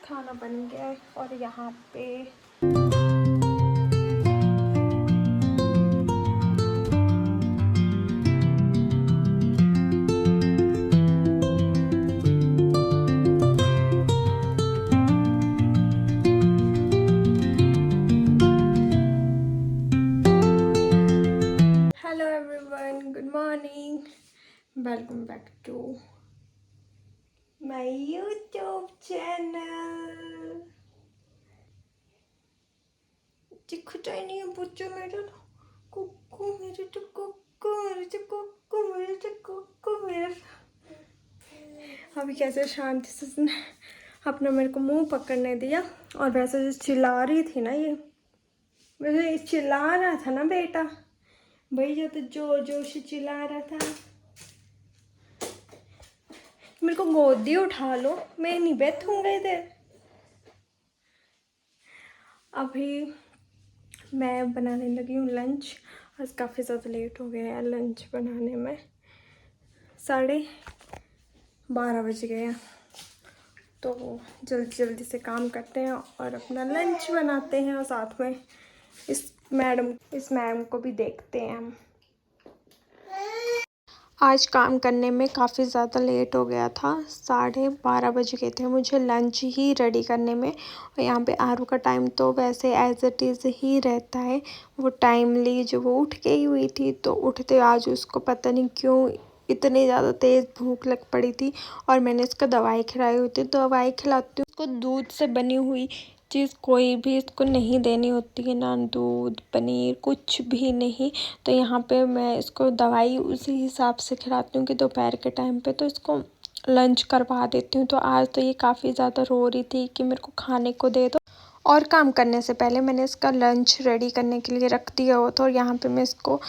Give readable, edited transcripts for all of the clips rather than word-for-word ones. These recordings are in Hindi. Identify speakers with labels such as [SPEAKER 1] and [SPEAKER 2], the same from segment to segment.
[SPEAKER 1] खाना बन गया है और यहाँ पे hello everyone, good morning, welcome back to my YouTube channel. दिख तो नहीं है बच्चों मेरे तो कुक्कू मेरे तो कुक्कू मेरे तो कुक्कू मेरे तो कुक्कू मेरे। अभी कैसे शांति से उसने अपना मेरे को मुंह पकड़ने दिया। और वैसे जो चिल्ला रही थी ना, ये वैसे चिल्ला रहा था ना बेटा भैया, तो जोर जोर से चिल्ला रहा था। मेरे को गोदी उठा लो, मैं नहीं बैठूंगा इधर। अभी मैं बनाने लगी हूँ लंच। आज काफ़ी ज़्यादा लेट हो गया है लंच बनाने में, 12:30 बज गए हैं। तो जल्दी जल्दी से काम करते हैं और अपना लंच बनाते हैं और साथ में इस मैडम को भी देखते हैं हम। आज काम करने में काफ़ी ज़्यादा लेट हो गया था, 12:30 बज गए थे मुझे लंच ही रेडी करने में। और यहाँ पे आरू का टाइम तो वैसे एज इट इज़ ही रहता है, वो टाइमली जो वो उठ गई हुई थी, तो उठते आज उसको पता नहीं क्यों इतनी ज़्यादा तेज़ भूख लग पड़ी थी। और मैंने इसको दवाई खिलाई हुई थी, तो दवाई खिलाती हूँ उसको दूध से बनी हुई चीज़ कोई भी इसको नहीं देनी होती है, ना दूध पनीर कुछ भी नहीं। तो यहाँ पे मैं इसको दवाई उसी हिसाब से खिलाती हूँ कि दोपहर के टाइम पे तो इसको लंच करवा देती हूँ। तो आज तो ये काफ़ी ज़्यादा रो रही थी कि मेरे को खाने को दे दो। और काम करने से पहले मैंने इसका लंच रेडी करने के लिए रख दिया हुआ था और यहाँ पे मैं इसको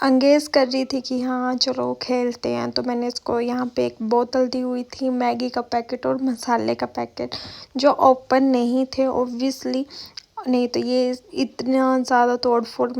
[SPEAKER 1] अंगेज कर रही थी कि हाँ चलो खेलते हैं। तो मैंने इसको यहाँ पे एक बोतल दी हुई थी, मैगी का पैकेट और मसाले का पैकेट, जो ओपन नहीं थे ऑब्वियसली, नहीं तो ये इतना ज़्यादा तोड़ फोड़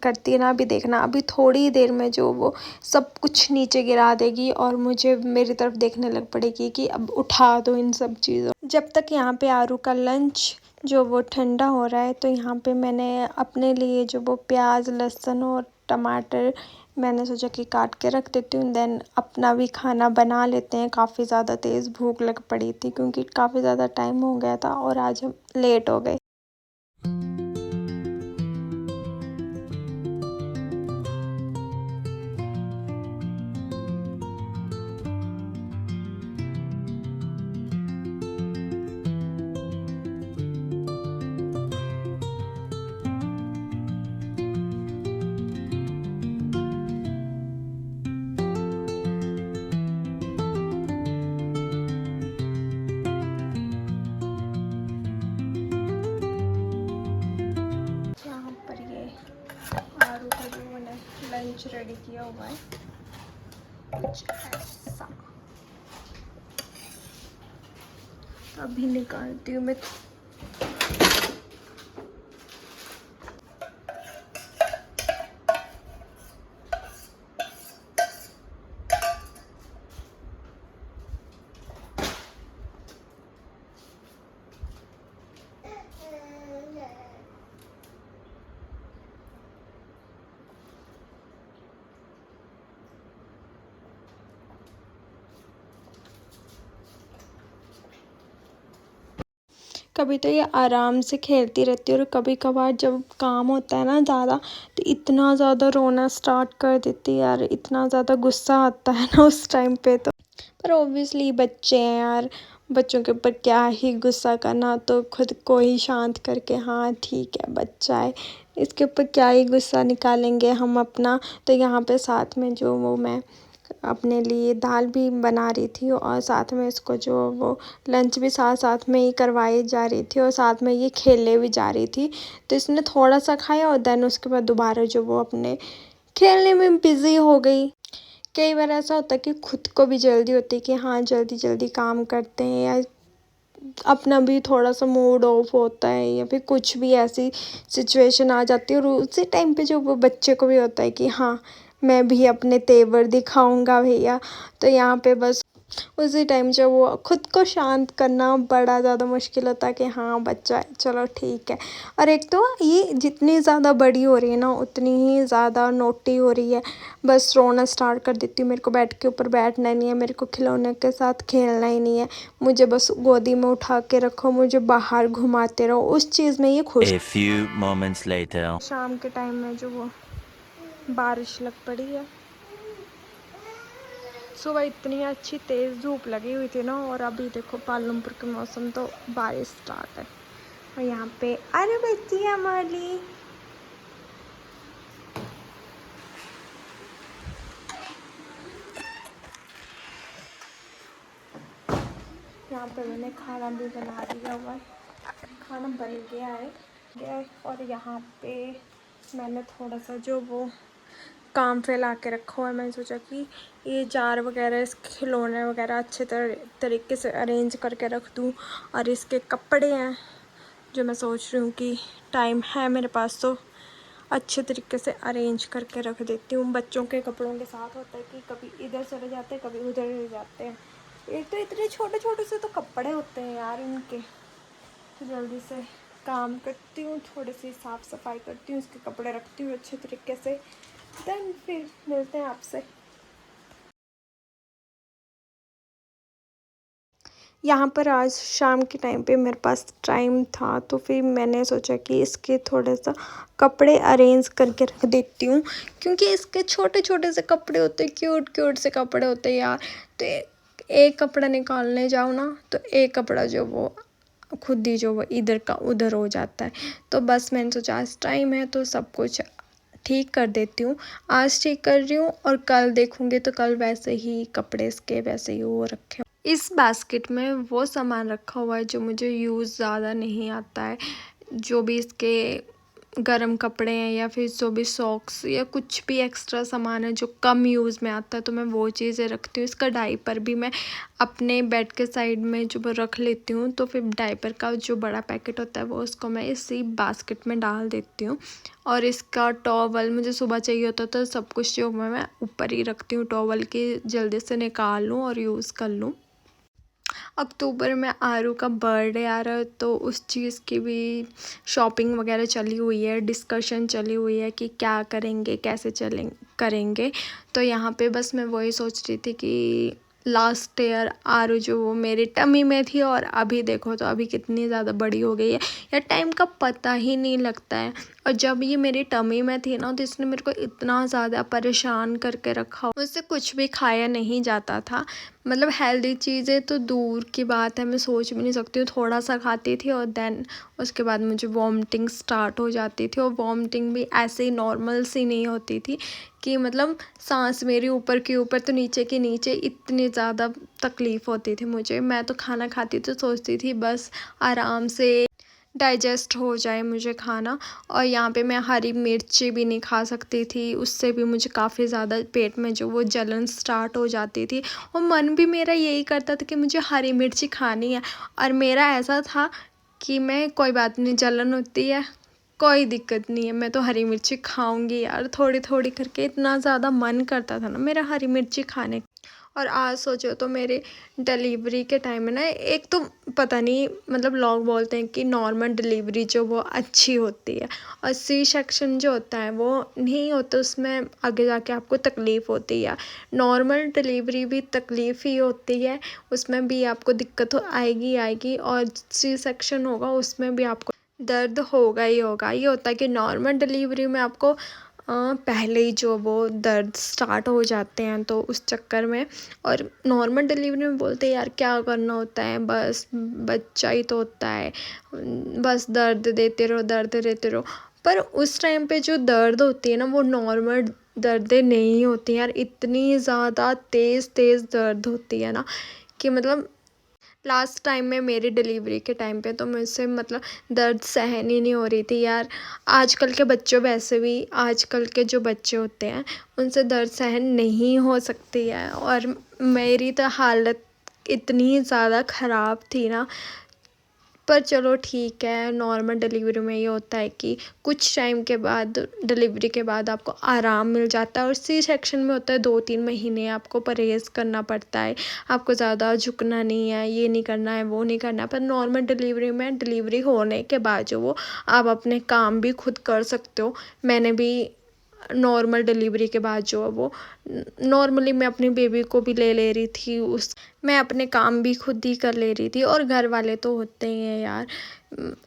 [SPEAKER 1] करती है ना। अभी देखना, अभी थोड़ी देर में जो वो सब कुछ नीचे गिरा देगी और मुझे मेरी तरफ देखने लग पड़ेगी कि अब उठा दो इन सब चीज़ों। जब तक यहाँ पे आरू का लंच जो वो ठंडा हो रहा है, तो यहाँ पे मैंने अपने लिए जो वो प्याज लहसुन और टमाटर मैंने सोचा कि काट के रख देती हूँ, देन अपना भी खाना बना लेते हैं। काफ़ी ज़्यादा तेज़ भूख लग पड़ी थी क्योंकि काफ़ी ज़्यादा टाइम हो गया था और आज हम लेट हो गए। यहाँ पर ये आरू का जो मैंने लंच रेडी किया हुआ है कुछ ऐसा। अभी निकालती हूँ मैं। कभी तो ये आराम से खेलती रहती है और कभी कभार जब काम होता है ना ज़्यादा, तो इतना ज़्यादा रोना स्टार्ट कर देती है यार, इतना ज़्यादा गुस्सा आता है ना उस टाइम पे। तो पर ऑब्वियसली बच्चे हैं यार, बच्चों के ऊपर क्या ही गुस्सा करना, तो खुद को ही शांत करके हाँ ठीक है बच्चा है, इसके ऊपर क्या ही गुस्सा निकालेंगे हम अपना। तो यहाँ पे साथ में जो वो मैं अपने लिए दाल भी बना रही थी और साथ में इसको जो वो लंच भी साथ साथ में ही करवाई जा रही थी और साथ में ये खेलने भी जा रही थी। तो इसने थोड़ा सा खाया और देन उसके बाद दोबारा जो वो अपने खेलने में बिज़ी हो गई। कई बार ऐसा होता है कि खुद को भी जल्दी होती है कि हाँ जल्दी जल्दी काम करते हैं, या अपना भी थोड़ा सा मूड ऑफ होता है या फिर कुछ भी ऐसी सिचुएशन आ जाती है, और उसी टाइम पे जो वो बच्चे को भी होता है कि हाँ मैं भी अपने तेवर दिखाऊंगा भैया। तो यहाँ पे बस उसी टाइम जब वो खुद को शांत करना बड़ा ज़्यादा मुश्किल होता है कि हाँ बच्चा है चलो ठीक है। और एक तो ये जितनी ज़्यादा बड़ी हो रही है ना उतनी ही ज़्यादा नोटी हो रही है। बस रोना स्टार्ट कर देती हूँ, मेरे को बेड के ऊपर बैठना नहीं है, मेरे को खिलौने के साथ खेलना ही नहीं है, मुझे बस गोदी में उठा के रखो, मुझे बाहर घुमाते रहो, उस चीज़ में ये खुश।
[SPEAKER 2] A few moments later.
[SPEAKER 1] शाम के टाइम में जो वो बारिश लग पड़ी है। सुबह इतनी अच्छी तेज़ धूप लगी हुई थी ना, और अभी देखो पालमपुर के मौसम तो बारिश स्टार्ट है। और यहाँ पे अरे बच्ची हमारी, यहाँ पे मैंने खाना भी बना दिया हुआ है, खाना बन गया है। और यहाँ पे मैंने थोड़ा सा जो वो काम फैला के रखा हुआ है, मैंने सोचा कि ये जार वगैरह, इस खिलौने वगैरह अच्छे तरीके से अरेंज करके रख दूँ। और इसके कपड़े हैं जो मैं सोच रही हूँ कि टाइम है मेरे पास तो अच्छे तरीके से अरेंज करके रख देती हूँ। बच्चों के कपड़ों के साथ होता है कि कभी इधर चले जाते हैं, कभी उधर चले जाते हैं। एक तो इतने छोटे छोटे से तो कपड़े होते हैं यार इनके। तो जल्दी से काम करती हूँ, थोड़ी सी साफ़ सफाई करती हूँ, इसके कपड़े रखती हूँ अच्छे तरीके से, देन फिर मिलते हैं आपसे। यहाँ पर आज शाम के टाइम पे मेरे पास टाइम था तो फिर मैंने सोचा कि इसके थोड़ा सा कपड़े अरेंज करके रख देती हूँ, क्योंकि इसके छोटे छोटे से कपड़े होते हैं, क्यूट क्यूट से कपड़े होते हैं यार। तो एक कपड़ा निकालने जाओ ना तो एक कपड़ा जो वो खुद ही जो वो इधर का उधर हो जाता है। तो बस मैंने सोचा आज टाइम है तो सब कुछ ठीक कर देती हूँ। आज ठीक कर रही हूँ और कल देखूँगी तो कल वैसे ही कपड़े इसके वैसे ही वो रखे। इस बास्केट में वो सामान रखा हुआ है जो मुझे यूज़ ज़्यादा नहीं आता है, जो भी इसके गरम कपड़े हैं या फिर जो भी सॉक्स या कुछ भी एक्स्ट्रा सामान है जो कम यूज़ में आता है तो मैं वो चीज़ें रखती हूँ। इसका डायपर भी मैं अपने बेड के साइड में जो रख लेती हूँ, तो फिर डायपर का जो बड़ा पैकेट होता है वो उसको मैं इसी बास्केट में डाल देती हूँ। और इसका टॉवल मुझे सुबह चाहिए होता तो सब कुछ जो मैं ऊपर ही रखती हूँ टॉवल की, जल्दी से निकाल लूँ और यूज़ कर लूँ। अक्टूबर में आरू का बर्थडे आ रहा है तो उस चीज़ की भी शॉपिंग वगैरह चली हुई है, डिस्कशन चली हुई है कि क्या करेंगे, कैसे करेंगे। तो यहाँ पे बस मैं वही सोच रही थी कि लास्ट ईयर आरू जो वो मेरी टमी में थी और अभी देखो तो अभी कितनी ज़्यादा बड़ी हो गई है, या टाइम का पता ही नहीं लगता है। और जब ये मेरी टमी में थी ना तो इसने मेरे को इतना ज़्यादा परेशान करके रखा, मुझसे कुछ भी खाया नहीं जाता था। मतलब हेल्दी चीज़ें तो दूर की बात है, मैं सोच भी नहीं सकती हूँ। थोड़ा सा खाती थी और देन उसके बाद मुझे वॉमिटिंग स्टार्ट हो जाती थी, और वॉमिटिंग भी ऐसे ही नॉर्मल सी नहीं होती थी कि मतलब सांस मेरी ऊपर के ऊपर तो नीचे के नीचे, इतनी ज़्यादा तकलीफ़ होती थी मुझे। मैं तो खाना खाती तो सोचती थी बस आराम से डाइजेस्ट हो जाए मुझे खाना। और यहाँ पे मैं हरी मिर्ची भी नहीं खा सकती थी, उससे भी मुझे काफ़ी ज़्यादा पेट में जो वो जलन स्टार्ट हो जाती थी, और मन भी मेरा यही करता था कि मुझे हरी मिर्ची खानी है। और मेरा ऐसा था कि मैं कोई बात नहीं, जलन होती है कोई दिक्कत नहीं है, मैं तो हरी मिर्ची खाऊंगी यार, थोड़ी थोड़ी करके इतना ज़्यादा मन करता था ना मेरा हरी मिर्ची खाने। और आज सोचो तो मेरे डिलीवरी के टाइम में ना, एक तो पता नहीं मतलब लोग बोलते हैं कि नॉर्मल डिलीवरी जो वो अच्छी होती है, और सी सेक्शन जो होता है वो नहीं होता, उसमें आगे जाके आपको तकलीफ़ होती है। नॉर्मल डिलीवरी भी तकलीफ़ ही होती है, उसमें भी आपको दिक्कत तो आएगी आएगी, और सी सेक्शन होगा उसमें भी आपको दर्द होगा ही होगा। ये होता है कि नॉर्मल डिलीवरी में आपको पहले ही जो वो दर्द स्टार्ट हो जाते हैं तो उस चक्कर में, और नॉर्मल डिलीवरी में बोलते हैं यार क्या करना होता है, बस बच्चा ही तो होता है, बस दर्द देते रहो दर्द देते रहो। पर उस टाइम पे जो दर्द होती है ना वो नॉर्मल दर्द नहीं होती यार, इतनी ज़्यादा तेज़ तेज़ दर्द होती है ना कि मतलब लास्ट टाइम में मेरी डिलीवरी के टाइम पे तो मुझसे मतलब दर्द सहन ही नहीं हो रही थी यार। आजकल के बच्चों, वैसे भी आजकल के जो बच्चे होते हैं उनसे दर्द सहन नहीं हो सकती है, और मेरी तो हालत इतनी ज़्यादा ख़राब थी ना पर चलो ठीक है, नॉर्मल डिलीवरी में ये होता है कि कुछ टाइम के बाद, डिलीवरी के बाद आपको आराम मिल जाता है। और सी सेक्शन में होता है 2-3 महीने आपको परहेज़ करना पड़ता है, आपको ज़्यादा झुकना नहीं है, ये नहीं करना है, वो नहीं करना है। पर नॉर्मल डिलीवरी में, डिलीवरी होने के बाद जो वो आप अपने काम भी खुद कर सकते हो। मैंने भी नॉर्मल डिलीवरी के बाद जो है वो नॉर्मली मैं अपनी बेबी को भी ले रही थी, उस मैं अपने काम भी खुद ही कर ले रही थी। और घर वाले तो होते ही हैं यार,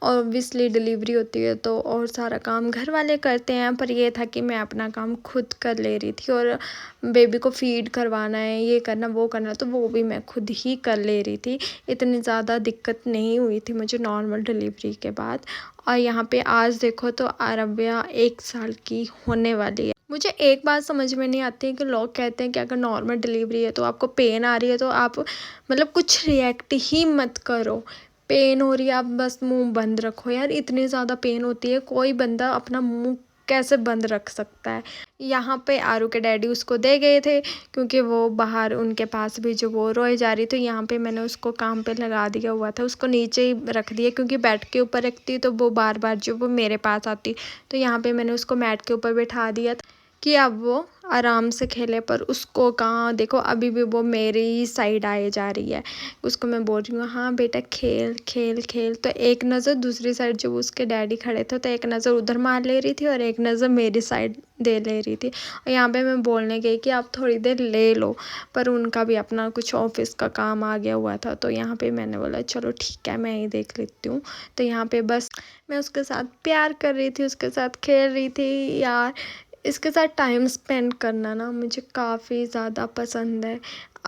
[SPEAKER 1] ऑब्वियसली डिलीवरी होती है तो और सारा काम घर वाले करते हैं, पर ये था कि मैं अपना काम खुद कर ले रही थी। और बेबी को फीड करवाना है, ये करना वो करना, तो वो भी मैं खुद ही कर ले रही थी। इतनी ज़्यादा दिक्कत नहीं हुई थी मुझे नॉर्मल डिलीवरी के बाद। और यहाँ पे आज देखो तो आरबिया 1 साल की होने वाली है। मुझे एक बात समझ में नहीं आती है कि लोग कहते हैं कि अगर नॉर्मल डिलीवरी है तो आपको पेन आ रही है तो आप मतलब कुछ रिएक्ट ही मत करो। पेन हो रही है, आप बस मुंह बंद रखो। यार इतनी ज़्यादा पेन होती है, कोई बंदा अपना मुंह कैसे बंद रख सकता है। यहाँ पे आरू के डैडी उसको दे गए थे, क्योंकि वो बाहर उनके पास भी जो वो रोए जा रही, तो यहाँ पे मैंने उसको काम पे लगा दिया हुआ था, उसको नीचे ही रख दिया, क्योंकि बेड के ऊपर रखती तो वो बार बार जो वो मेरे पास आती। तो यहाँ पे मैंने उसको मैट के ऊपर बैठा दिया था कि अब वो आराम से खेले। पर उसको कहाँ, देखो अभी भी वो मेरी ही साइड आए जा रही है। उसको मैं बोल रही हूँ हाँ बेटा खेल खेल खेल, तो एक नज़र दूसरी साइड जो उसके डैडी खड़े थे, तो एक नज़र उधर मार ले रही थी और एक नज़र मेरी साइड दे ले रही थी। और यहाँ पे मैं बोलने गई कि आप थोड़ी देर ले लो, पर उनका भी अपना कुछ ऑफिस का काम आ गया हुआ था। तो यहाँ पे मैंने बोला चलो ठीक है, मैं ही देख लेती हूँ। तो यहाँ पे बस मैं उसके साथ प्यार कर रही थी, उसके साथ खेल रही थी। यार इसके साथ टाइम स्पेंड करना ना मुझे काफ़ी ज़्यादा पसंद है।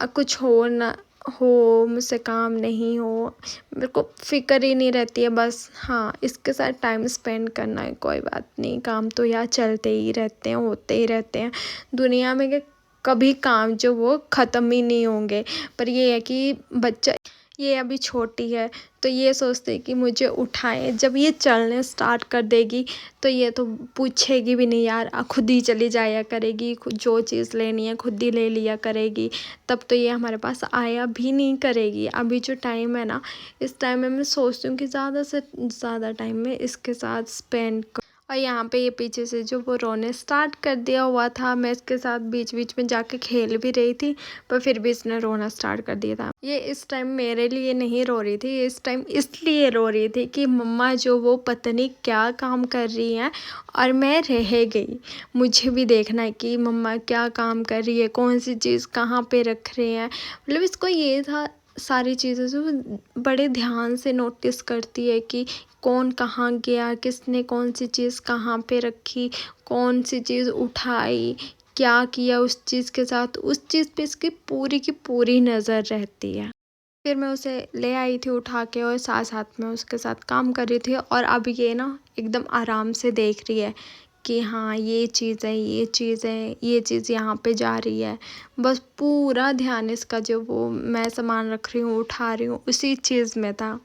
[SPEAKER 1] कुछ हो ना हो, मुझसे काम नहीं हो, मेरे को फ़िक्र ही नहीं रहती है। बस हाँ, इसके साथ टाइम स्पेंड करना है, कोई बात नहीं। काम तो यार चलते ही रहते हैं, होते ही रहते हैं दुनिया में के कभी काम जो वो ख़त्म ही नहीं होंगे। पर ये है कि बच्चा, ये अभी छोटी है तो ये सोचते हैं कि मुझे उठाएं। जब ये चलने स्टार्ट कर देगी तो ये तो पूछेगी भी नहीं यार, खुद ही चली जाया करेगी, खुद जो चीज़ लेनी है खुद ही ले लिया करेगी। तब तो ये हमारे पास आया भी नहीं करेगी। अभी जो टाइम है ना, इस टाइम में मैं सोचती हूँ कि ज़्यादा से ज़्यादा टाइम में इसके साथ स्पेंड। और यहाँ पे ये पीछे से जो वो रोने स्टार्ट कर दिया हुआ था, मैं इसके साथ बीच बीच में जाके खेल भी रही थी, पर फिर भी इसने रोना स्टार्ट कर दिया था। ये इस टाइम मेरे लिए नहीं रो रही थी, इस टाइम इसलिए रो रही थी कि मम्मा जो वो पता नहीं क्या काम कर रही हैं और मैं रह गई। मुझे भी देखना है कि मम्मा क्या काम कर रही है, कौन सी चीज़ कहाँ पे रख रहे हैं। मतलब इसको ये था, सारी चीज़ें जो बड़े ध्यान से नोटिस करती है कि कौन कहाँ गया, किसने कौन सी चीज़ कहाँ पे रखी, कौन सी चीज़ उठाई, क्या किया उस चीज़ के साथ, उस चीज़ पे इसकी पूरी की पूरी नज़र रहती है। फिर मैं उसे ले आई थी उठा के और साथ साथ में उसके साथ काम कर रही थी। और अब ये ना एकदम आराम से देख रही है कि हाँ ये चीज़ है, ये चीज़ है, ये चीज़ यहाँ पे जा रही है। बस पूरा ध्यान इसका जो वो मैं सामान रख रही हूँ, उठा रही हूँ, उसी चीज़ में था।